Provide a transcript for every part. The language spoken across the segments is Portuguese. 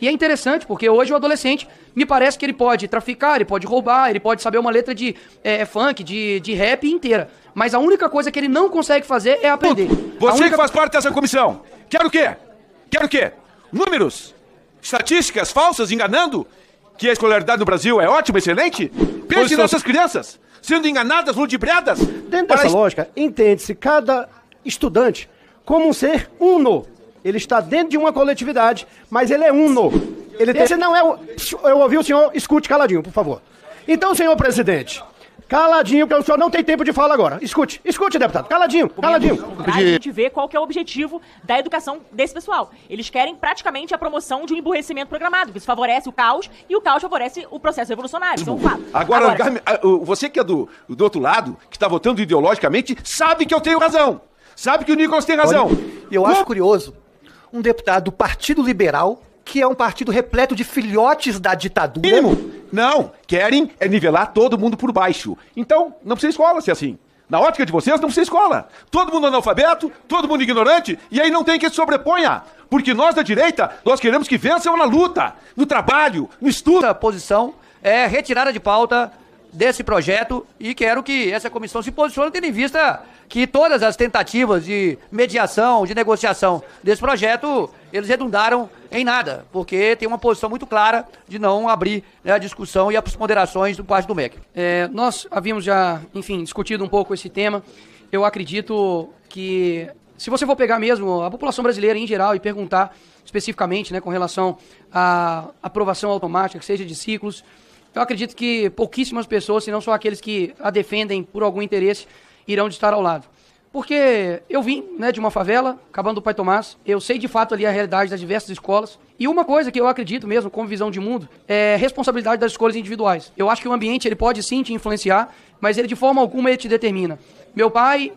E é interessante, porque hoje o adolescente, me parece que ele pode traficar, ele pode roubar, ele pode saber uma letra de funk, de rap inteira. Mas a única coisa que ele não consegue fazer é aprender. Você que faz parte dessa comissão, quer o quê? Quer o quê? Números? Estatísticas falsas, enganando? Que a escolaridade no Brasil é ótima, excelente? Pense nessas crianças sendo enganadas, ludibriadas. Dentro dessa lógica, entende-se cada estudante como um ser uno. Ele está dentro de uma coletividade, mas ele é uno. Esse não é o... Eu ouvi o senhor, escute caladinho, por favor. Então, senhor presidente, caladinho, porque o senhor não tem tempo de fala agora. Escute, deputado, caladinho. A gente vê qual que é o objetivo da educação desse pessoal. Eles querem praticamente a promoção de um emburrecimento programado, que isso favorece o caos, e o caos favorece o processo revolucionário. Isso é um fato. Agora, você que é do outro lado, que está votando ideologicamente, sabe que eu tenho razão. Sabe que o Nicolas tem razão. Eu acho curioso um deputado do Partido Liberal, que é um partido repleto de filhotes da ditadura. Não, querem é nivelar todo mundo por baixo. Então, não precisa escola ser assim. Na ótica de vocês, não precisa escola. Todo mundo analfabeto, todo mundo ignorante, e aí não tem quem se sobreponha. Porque nós da direita, nós queremos que vençam na luta, no trabalho, no estudo. A posição é retirada de pauta desse projeto e quero que essa comissão se posicione tendo em vista que todas as tentativas de mediação, de negociação desse projeto, eles redundaram em nada, porque tem uma posição muito clara de não abrir, né, a discussão e as ponderações do parte do MEC. Nós havíamos já, enfim, discutido um pouco esse tema. Eu acredito que, se você for pegar mesmo a população brasileira em geral e perguntar especificamente, né, com relação à aprovação automática, que seja de ciclos, eu acredito que pouquíssimas pessoas, se não só aqueles que a defendem por algum interesse, irão estar ao lado. Porque eu vim, né, de uma favela, acabando do Pai Tomás, eu sei de fato ali a realidade das diversas escolas, e uma coisa que eu acredito mesmo, como visão de mundo, é responsabilidade das escolhas individuais. Eu acho que o ambiente, ele pode sim te influenciar, mas ele de forma alguma ele te determina. Meu pai,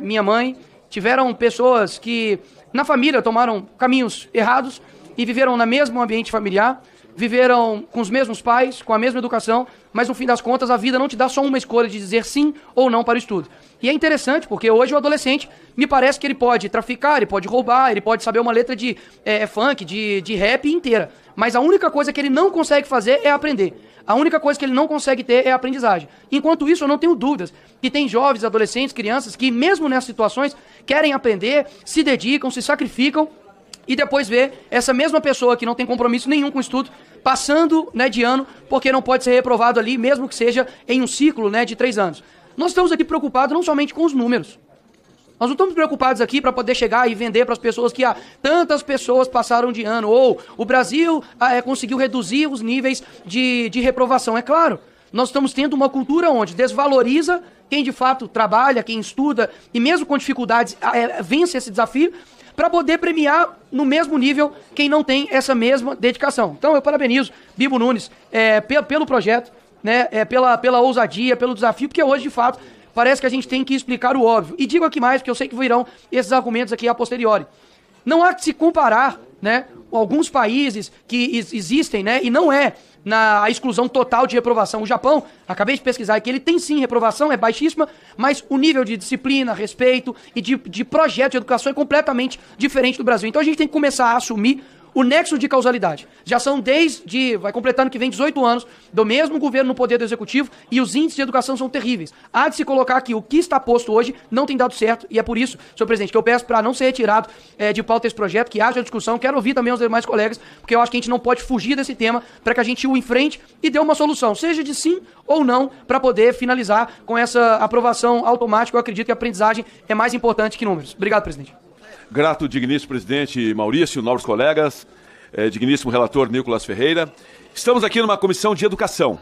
minha mãe, tiveram pessoas que na família tomaram caminhos errados e viveram no mesmo ambiente familiar, viveram com os mesmos pais, com a mesma educação, mas no fim das contas a vida não te dá só uma escolha de dizer sim ou não para o estudo. E é interessante porque hoje o adolescente, me parece que ele pode traficar, ele pode roubar, ele pode saber uma letra de funk, de rap inteira, mas a única coisa que ele não consegue fazer é aprender. A única coisa que ele não consegue ter é a aprendizagem. Enquanto isso, eu não tenho dúvidas que tem jovens, adolescentes, crianças que mesmo nessas situações querem aprender, se dedicam, se sacrificam, e depois ver essa mesma pessoa que não tem compromisso nenhum com o estudo, passando, né, de ano, porque não pode ser reprovado ali, mesmo que seja em um ciclo, né, de 3 anos. Nós estamos aqui preocupados não somente com os números. Nós não estamos preocupados aqui para poder chegar e vender para as pessoas que tantas pessoas passaram de ano, ou o Brasil conseguiu reduzir os níveis de reprovação. É claro, nós estamos tendo uma cultura onde desvaloriza quem de fato trabalha, quem estuda, e mesmo com dificuldades vence esse desafio, para poder premiar no mesmo nível quem não tem essa mesma dedicação. Então eu parabenizo Bibo Nunes pelo projeto, né, pela ousadia, pelo desafio, porque hoje de fato parece que a gente tem que explicar o óbvio. E digo aqui mais, porque eu sei que virão esses argumentos aqui a posteriori. Não há que se comparar, né, alguns países que existem, né, e não é na exclusão total de reprovação. O Japão, acabei de pesquisar aqui, ele tem sim reprovação, é baixíssima, mas o nível de disciplina, respeito e de projeto de educação é completamente diferente do Brasil. Então a gente tem que começar a assumir o nexo de causalidade. Já são vai completando que vem 18 anos do mesmo governo no poder do executivo e os índices de educação são terríveis. Há de se colocar aqui o que está posto hoje não tem dado certo e é por isso, senhor presidente, que eu peço para não ser retirado de pauta esse projeto, que haja discussão. Quero ouvir também os demais colegas, porque eu acho que a gente não pode fugir desse tema para que a gente o enfrente e dê uma solução, seja de sim ou não, para poder finalizar com essa aprovação automática. Eu acredito que a aprendizagem é mais importante que números. Obrigado, presidente. Grato, digníssimo presidente Maurício, nobres colegas, digníssimo relator Nicolas Ferreira. Estamos aqui numa comissão de educação.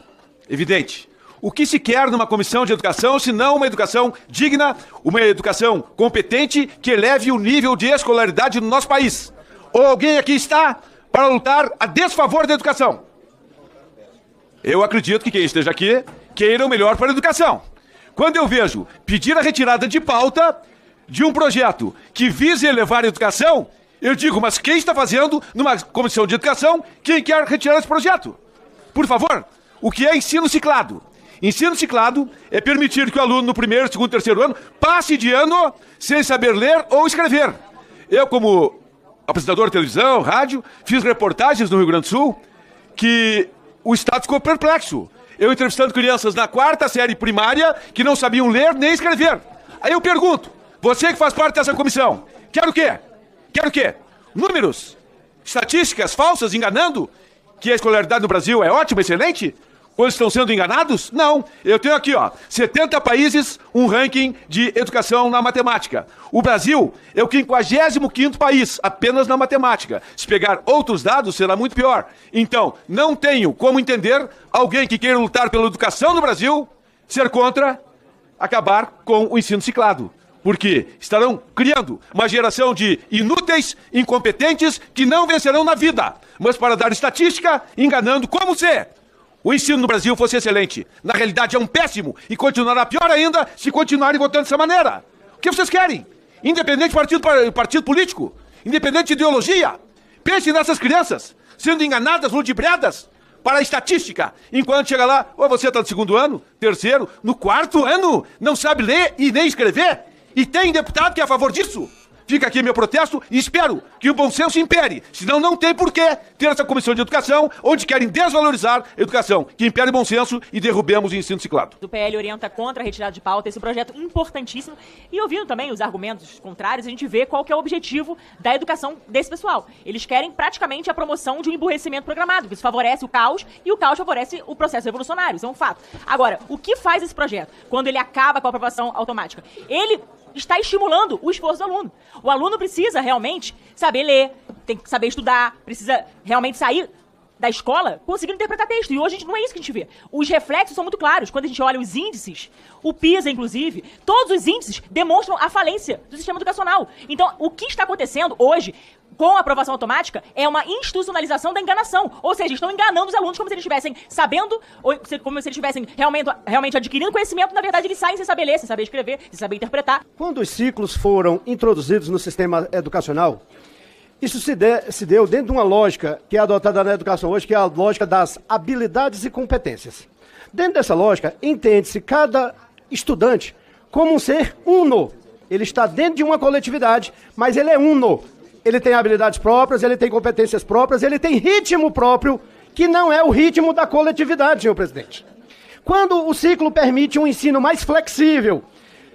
Evidente. O que se quer numa comissão de educação, se não uma educação digna, uma educação competente que eleve o nível de escolaridade no nosso país? Ou alguém aqui está para lutar a desfavor da educação? Eu acredito que quem esteja aqui queira o melhor para a educação. Quando eu vejo pedir a retirada de pauta de um projeto que visa elevar a educação, eu digo, mas quem está fazendo numa comissão de educação, quem quer retirar esse projeto? Por favor, o que é ensino ciclado? Ensino ciclado é permitir que o aluno no primeiro, segundo, terceiro ano passe de ano sem saber ler ou escrever. Eu, como apresentador de televisão, rádio, fiz reportagens no Rio Grande do Sul, que o Estado ficou perplexo. Eu entrevistando crianças na 4ª série primária que não sabiam ler nem escrever. Aí eu pergunto, você que faz parte dessa comissão, quer o quê? Quer o quê? Números? Estatísticas falsas, enganando? Que a escolaridade no Brasil é ótima, excelente? Quando estão sendo enganados? Não. Eu tenho aqui, 70 países, um ranking de educação na matemática. O Brasil é o 55º país, apenas na matemática. Se pegar outros dados, será muito pior. Então, não tenho como entender alguém que queira lutar pela educação no Brasil ser contra acabar com o ensino ciclado. Porque estarão criando uma geração de inúteis, incompetentes, que não vencerão na vida. Mas para dar estatística, enganando como se o ensino no Brasil fosse excelente. Na realidade é um péssimo e continuará pior ainda se continuarem votando dessa maneira. O que vocês querem? Independente de partido político? Independente de ideologia? Pense nessas crianças sendo enganadas, ludibriadas para a estatística. Enquanto chega lá, ou você está no 2º ano, 3º, no 4º ano, não sabe ler e nem escrever? E tem deputado que é a favor disso? Fica aqui meu protesto e espero que o bom senso impere. Senão não tem porquê ter essa comissão de educação, onde querem desvalorizar a educação. Que impere o bom senso e derrubemos o ensino ciclado. O PL orienta contra a retirada de pauta esse projeto importantíssimo. E ouvindo também os argumentos contrários, a gente vê qual que é o objetivo da educação desse pessoal. Eles querem praticamente a promoção de um emburrecimento programado, que isso favorece o caos e o caos favorece o processo revolucionário. Isso é um fato. Agora, o que faz esse projeto quando ele acaba com a aprovação automática? Ele está estimulando o esforço do aluno. O aluno precisa realmente saber ler, tem que saber estudar, precisa realmente sair da escola conseguindo interpretar texto. E hoje não é isso que a gente vê. Os reflexos são muito claros. Quando a gente olha os índices, o PISA, inclusive, todos os índices demonstram a falência do sistema educacional. Então, o que está acontecendo hoje com a aprovação automática é uma institucionalização da enganação. Ou seja, estão enganando os alunos como se eles estivessem sabendo, ou como se eles estivessem realmente adquirindo conhecimento. Na verdade, eles saem sem saber ler, sem saber escrever, sem saber interpretar. Quando os ciclos foram introduzidos no sistema educacional, isso se deu dentro de uma lógica que é adotada na educação hoje, que é a lógica das habilidades e competências. Dentro dessa lógica, entende-se cada estudante como um ser uno. Ele está dentro de uma coletividade, mas ele é uno. Ele tem habilidades próprias, ele tem competências próprias, ele tem ritmo próprio, que não é o ritmo da coletividade, senhor presidente. Quando o ciclo permite um ensino mais flexível,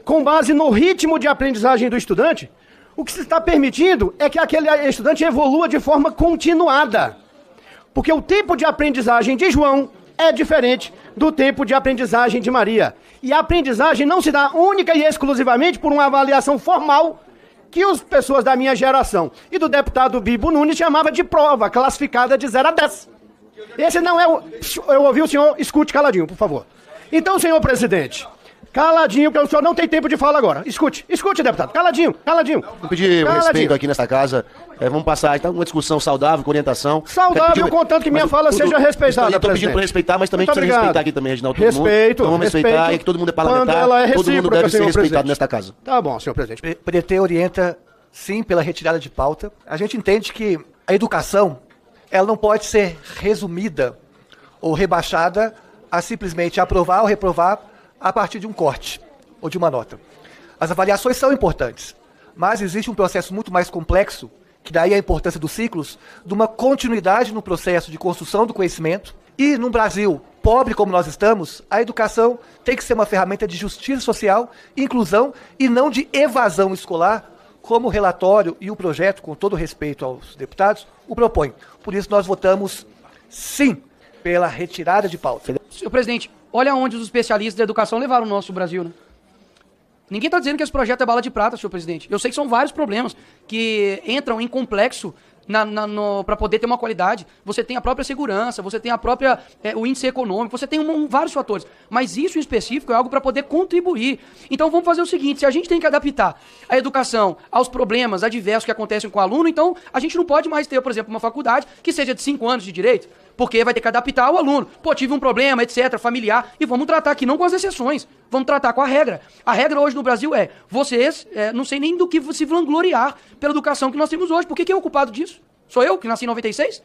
com base no ritmo de aprendizagem do estudante, o que se está permitindo é que aquele estudante evolua de forma continuada. Porque o tempo de aprendizagem de João é diferente do tempo de aprendizagem de Maria. E a aprendizagem não se dá única e exclusivamente por uma avaliação formal que as pessoas da minha geração e do deputado Bibo Nunes chamava de prova, classificada de 0 a 10. Esse não é o... Eu ouvi o senhor, escute caladinho, por favor. Então, senhor presidente, caladinho, porque o senhor não tem tempo de fala agora. Escute, deputado, caladinho. Vou pedir respeito aqui nesta casa. Vamos passar então uma discussão saudável, com orientação. Saudável, contanto que minha fala seja respeitada, estou pedindo para respeitar, mas também precisa respeitar aqui também, Reginaldo. Respeito. Então vamos respeitar, e que todo mundo é parlamentar, todo mundo deve ser respeitado nesta casa. Tá bom, senhor presidente. O PT orienta, sim, pela retirada de pauta. A gente entende que a educação, ela não pode ser resumida ou rebaixada a simplesmente aprovar ou reprovar a partir de um corte ou de uma nota. As avaliações são importantes, mas existe um processo muito mais complexo, que daí a importância dos ciclos, de uma continuidade no processo de construção do conhecimento. E num Brasil pobre como nós estamos, a educação tem que ser uma ferramenta de justiça social, inclusão e não de evasão escolar, como o relatório e o projeto, com todo respeito aos deputados, o propõem. Por isso nós votamos sim pela retirada de pauta. Senhor presidente, olha onde os especialistas da educação levaram o nosso Brasil, né? Ninguém está dizendo que esse projeto é bala de prata, senhor presidente. Eu sei que são vários problemas que entram em complexo para poder ter uma qualidade. Você tem a própria segurança, você tem o índice econômico, você tem vários fatores. Mas isso em específico é algo para poder contribuir. Então vamos fazer o seguinte, se a gente tem que adaptar a educação aos problemas adversos que acontecem com o aluno, então a gente não pode mais ter, por exemplo, uma faculdade que seja de 5 anos de direito, porque vai ter que adaptar o aluno. Pô, tive um problema, etc., familiar, e vamos tratar aqui não com as exceções, vamos tratar com a regra. A regra hoje no Brasil é, vocês, não sei nem do que se vangloriar pela educação que nós temos hoje. Por que é o culpado disso? Sou eu, que nasci em 96?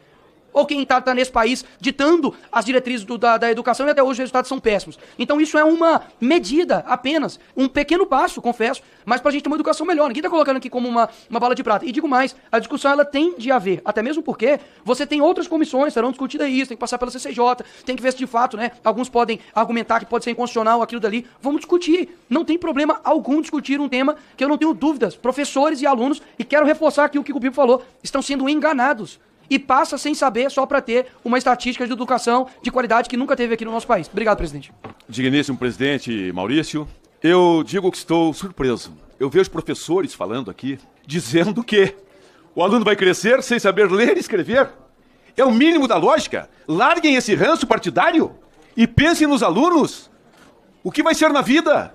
Ou quem tá nesse país ditando as diretrizes da educação e até hoje os resultados são péssimos. Então isso é uma medida apenas, um pequeno passo, confesso, mas pra gente ter uma educação melhor. Ninguém tá colocando aqui como uma bala de prata. E digo mais, a discussão ela tem de haver, até mesmo porque você tem outras comissões, serão discutidas isso, tem que passar pela CCJ, tem que ver se de fato, né, alguns podem argumentar que pode ser inconstitucional aquilo dali. Vamos discutir. Não tem problema algum discutir um tema que eu não tenho dúvidas. Professores e alunos, e quero reforçar aqui o que o Bibo falou, estão sendo enganados. E passa sem saber só para ter uma estatística de educação de qualidade que nunca teve aqui no nosso país. Obrigado, presidente. Digníssimo presidente Maurício, eu digo que estou surpreso. Eu vejo professores falando aqui, dizendo que o aluno vai crescer sem saber ler e escrever. É o mínimo da lógica. Larguem esse ranço partidário e pensem nos alunos. O que vai ser na vida?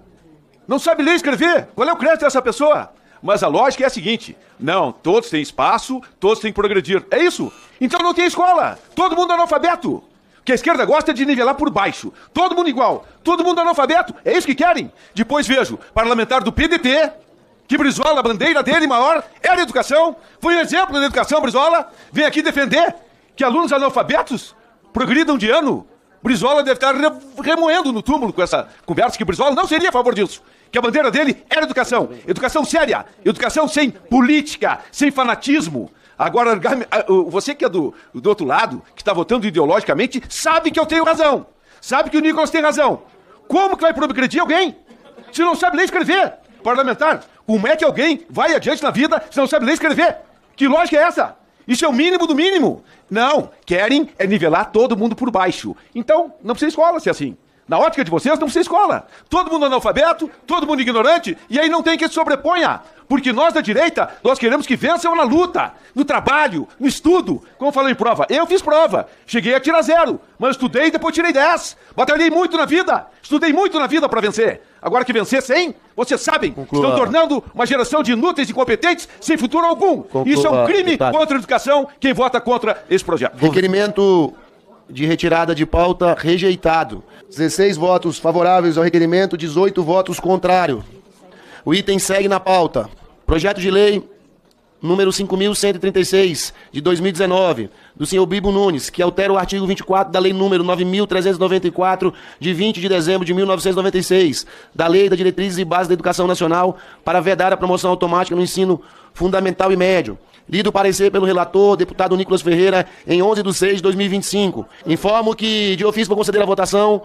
Não sabe ler e escrever? Qual é o crédito dessa pessoa? Mas a lógica é a seguinte, não, todos têm espaço, todos têm que progredir. É isso? Então não tem escola. Todo mundo é analfabeto. Que a esquerda gosta de nivelar por baixo. Todo mundo igual. Todo mundo analfabeto. É isso que querem. Depois vejo parlamentar do PDT, que Brizola, a bandeira dele maior, era educação. Foi um exemplo da educação, Brizola. Vem aqui defender que alunos analfabetos progridam de ano. Brizola deve estar remoendo no túmulo com essa conversa que Brizola não seria a favor disso. Que a bandeira dele era educação. Educação séria. Educação sem política, sem fanatismo. Agora, você que é do outro lado, que está votando ideologicamente, sabe que eu tenho razão. Sabe que o Nicolas tem razão. Como que vai progredir alguém se não sabe ler e escrever? Parlamentar, como é que alguém vai adiante na vida se não sabe ler e escrever? Que lógica é essa? Isso é o mínimo do mínimo. Não, querem é nivelar todo mundo por baixo. Então, não precisa escola se é assim. Na ótica de vocês, não precisa escola. Todo mundo analfabeto, todo mundo ignorante, e aí não tem que se sobreponha. Porque nós da direita, nós queremos que vençam na luta, no trabalho, no estudo. Como eu falei em prova, eu fiz prova, cheguei a tirar 0, mas estudei e depois tirei 10. Batalhei muito na vida, estudei muito na vida para vencer. Agora que vencer sem, vocês sabem, estão tornando uma geração de inúteis e incompetentes sem futuro algum. Isso é um crime contra a educação, quem vota contra esse projeto. Requerimento de retirada de pauta rejeitado. 16 votos favoráveis ao requerimento, 18 votos contrários. O item segue na pauta. Projeto de lei número 5.136, de 2019, do senhor Bibo Nunes, que altera o artigo 24 da lei número 9.394, de 20 de dezembro de 1996, da Lei das Diretrizes e Bases da Educação Nacional, para vedar a promoção automática no ensino fundamental e médio. Lido o parecer pelo relator, deputado Nicolas Ferreira, em 11/6/2025. Informo que, de ofício, vou conceder a votação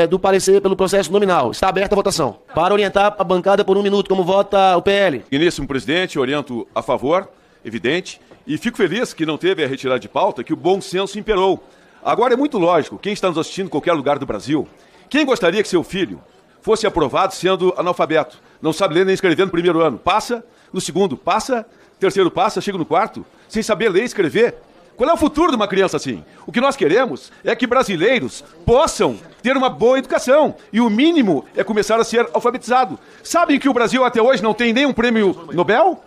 do parecer pelo processo nominal. Está aberta a votação. Para orientar a bancada por 1 minuto, como vota o PL. Digníssimo presidente, oriento a favor, evidente, e fico feliz que não teve a retirada de pauta, que o bom senso imperou. Agora é muito lógico, quem está nos assistindo em qualquer lugar do Brasil, quem gostaria que seu filho fosse aprovado sendo analfabeto, não sabe ler nem escrever no primeiro ano, passa, no segundo passa, terceiro passa, chega no quarto, sem saber ler e escrever. Qual é o futuro de uma criança assim? O que nós queremos é que brasileiros possam ter uma boa educação. E o mínimo é começar a ser alfabetizado. Sabem que o Brasil até hoje não tem nenhum prêmio Nobel?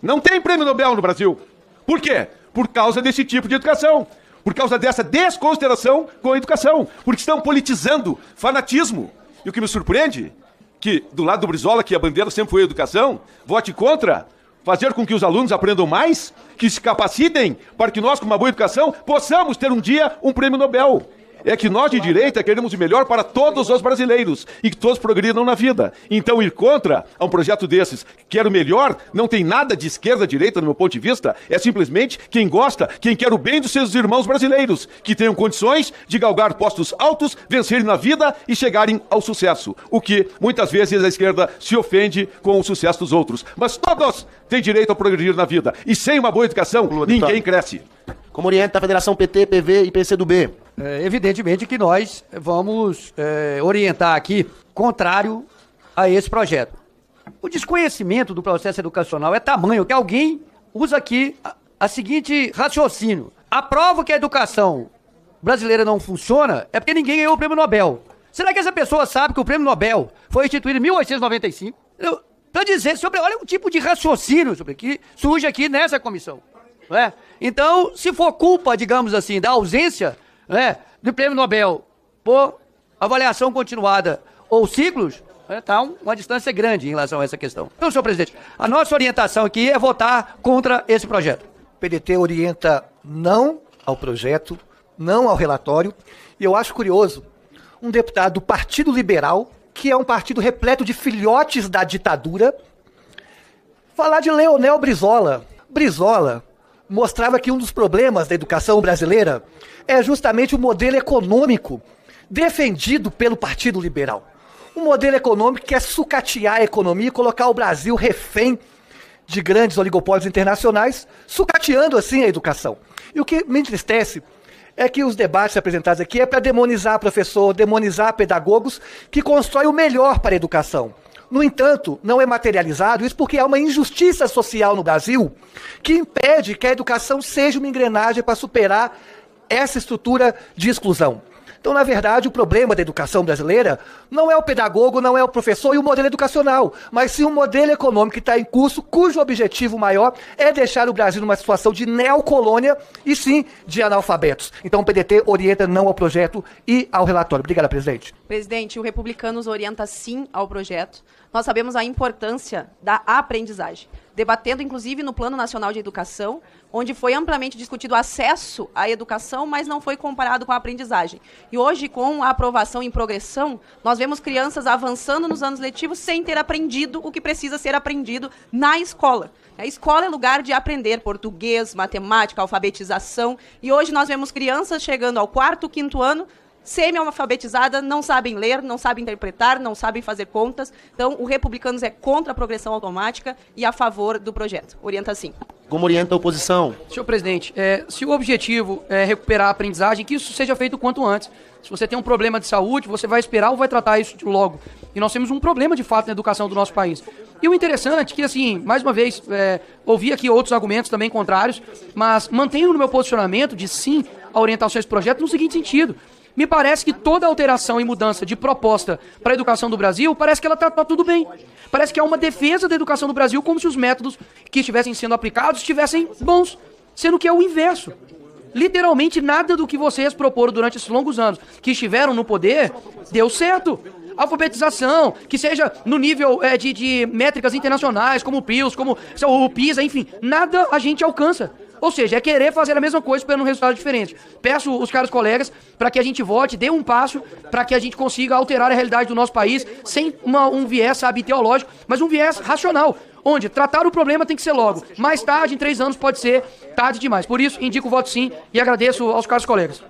Não tem prêmio Nobel no Brasil. Por quê? Por causa desse tipo de educação. Por causa dessa desconsideração com a educação. Porque estão politizando fanatismo. E o que me surpreende, que do lado do Brizola, que a bandeira sempre foi a educação, vote contra fazer com que os alunos aprendam mais, que se capacitem para que nós, com uma boa educação, possamos ter um dia um prêmio Nobel. É que nós de direita queremos o melhor para todos os brasileiros e que todos progridam na vida. Então ir contra a um projeto desses, que quer o melhor, não tem nada de esquerda, direita, no meu ponto de vista, é simplesmente quem gosta, quem quer o bem dos seus irmãos brasileiros, que tenham condições de galgar postos altos, vencerem na vida e chegarem ao sucesso. O que, muitas vezes, a esquerda se ofende com o sucesso dos outros. Mas todos têm direito a progredir na vida. E sem uma boa educação, ninguém cresce. Como orienta a Federação PT, PV e PCdoB? Evidentemente que nós vamos orientar aqui contrário a esse projeto. O desconhecimento do processo educacional é tamanho que alguém usa aqui a seguinte raciocínio. A prova que a educação brasileira não funciona é porque ninguém ganhou o prêmio Nobel. Será que essa pessoa sabe que o prêmio Nobel foi instituído em 1895? Para dizer sobre, olha o tipo de raciocínio sobre que surge aqui nessa comissão. Não é? Então, se for culpa, digamos assim, da ausência do prêmio Nobel por avaliação continuada ou ciclos, está uma distância grande em relação a essa questão. Então, senhor presidente, a nossa orientação aqui é votar contra esse projeto. O PDT orienta não ao projeto, não ao relatório. E eu acho curioso, um deputado do Partido Liberal, que é um partido repleto de filhotes da ditadura, falar de Leonel Brizola. Brizola mostrava que um dos problemas da educação brasileira é justamente o modelo econômico defendido pelo Partido Liberal. Um modelo econômico que quer sucatear a economia e colocar o Brasil refém de grandes oligopólios internacionais, sucateando assim a educação. E o que me entristece é que os debates apresentados aqui é para demonizar professor, demonizar pedagogos que constroem o melhor para a educação. No entanto, não é materializado isso porque há uma injustiça social no Brasil que impede que a educação seja uma engrenagem para superar essa estrutura de exclusão. Então, na verdade, o problema da educação brasileira não é o pedagogo, não é o professor e o modelo educacional, mas sim um modelo econômico que está em curso, cujo objetivo maior é deixar o Brasil numa situação de neocolônia e sim de analfabetos. Então, o PDT orienta não ao projeto e ao relatório. Obrigada, presidente. Presidente, o Republicanos orienta sim ao projeto. Nós sabemos a importância da aprendizagem, debatendo inclusive no Plano Nacional de Educação, onde foi amplamente discutido o acesso à educação, mas não foi comparado com a aprendizagem. E hoje, com a aprovação em progressão, nós vemos crianças avançando nos anos letivos sem ter aprendido o que precisa ser aprendido na escola. A escola é lugar de aprender português, matemática, alfabetização, e hoje nós vemos crianças chegando ao 4º, 5º ano, semi-alfabetizada, não sabem ler, não sabem interpretar, não sabem fazer contas. Então, o Republicanos é contra a progressão automática e a favor do projeto. Orienta sim. Como orienta a oposição? Senhor presidente, se o objetivo é recuperar a aprendizagem, que isso seja feito o quanto antes. Se você tem um problema de saúde, você vai esperar ou vai tratar isso logo? E nós temos um problema, de fato, na educação do nosso país. E o interessante é que, assim, mais uma vez, ouvi aqui outros argumentos também contrários, mas mantenho no meu posicionamento de sim a orientação a esse projeto no seguinte sentido. Me parece que toda alteração e mudança de proposta para a educação do Brasil, parece que ela está tudo bem. Parece que é uma defesa da educação do Brasil, como se os métodos que estivessem sendo aplicados estivessem bons, sendo que é o inverso. Literalmente nada do que vocês proporam durante esses longos anos que estiveram no poder deu certo. Alfabetização, que seja no nível de métricas internacionais, como o PIOS, como o PISA, enfim, nada a gente alcança. Ou seja, é querer fazer a mesma coisa esperando um resultado diferente. Peço os caros colegas para que a gente vote, dê um passo para que a gente consiga alterar a realidade do nosso país sem um viés, sabe, teológico, mas um viés racional, onde tratar o problema tem que ser logo. Mais tarde, em 3 anos, pode ser tarde demais. Por isso, indico o voto sim e agradeço aos caros colegas.